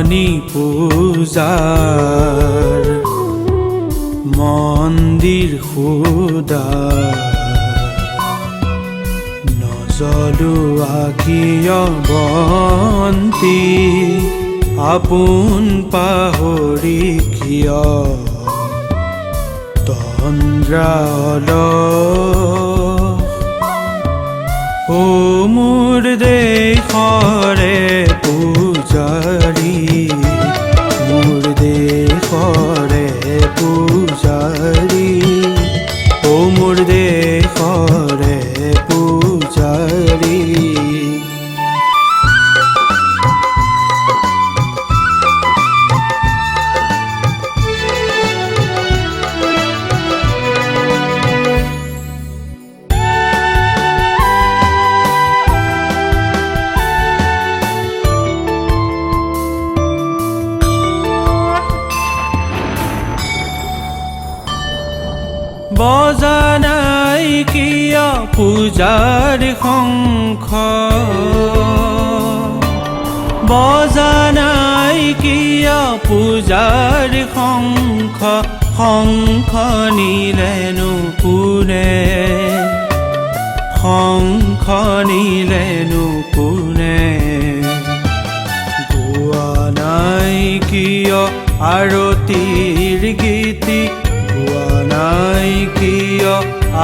পুৰণি পূজাৰ মন্দিৰ খুদা নজ্বলোৱা কিয় বন্তি আপোন পাহৰি কিয় তন্দ্ৰা অলস ও মোৰ দেশৰে পূজাৰী মোৰ দেশৰে পূজাৰী ও মোৰ দেশৰে পূজাৰী বজা নাই কিয় পূজাৰ শংখ বজা নাই কিয় পূজাৰ শংখ শংখ নিলেনো কোনে শংখ নিলেনো কোনে গোৱা নাই কিয় আৰতিৰ গীতি গোৱা নাই কিয়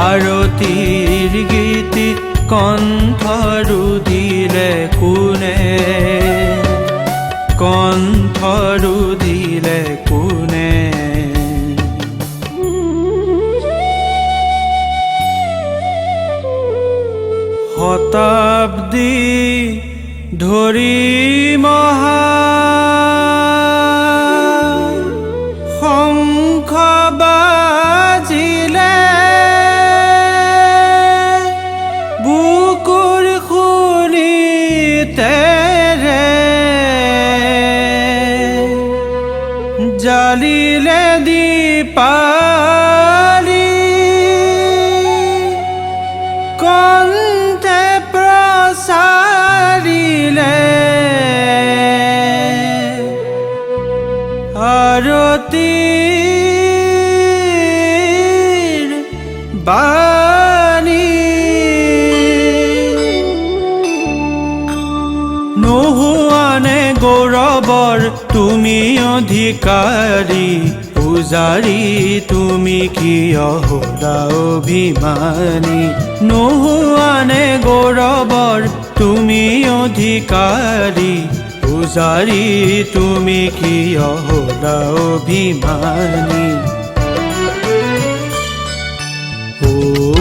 আৰতিৰ গীতি কণ্ঠ ৰুধিলে কোনে কণ্ঠ ৰুধিলে কোনে শতাব্দী ধৰি মহা শংখ বাজিলে বুকুৰ খুলিতেৰে জালিলে দীপালি কণ্ঠে প্ৰচাৰিলে আৰতিৰ বাণী নোহোৱানে গৌৰৱৰ তুমি অধিকাৰী পূজাৰী তুমি কিয় হলা অভিমানী নোহোৱানে গৌৰৱৰ তুমি অধিকাৰী পূজাৰী তুমি কিয় হলা অভিমানী ও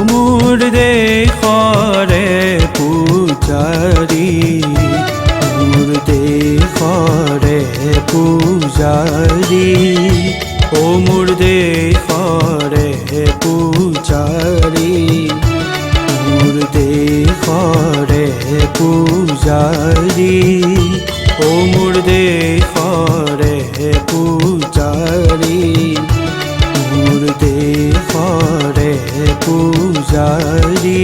মোৰ দেশৰে পূজাৰী মোৰ দেশৰে পূজাৰী ও মোৰ দেশৰে পূজাৰী মোৰ দেশৰে পূজাৰী ও মোৰ দেশৰে পূজাৰী মোৰ দেশৰে পূজাৰী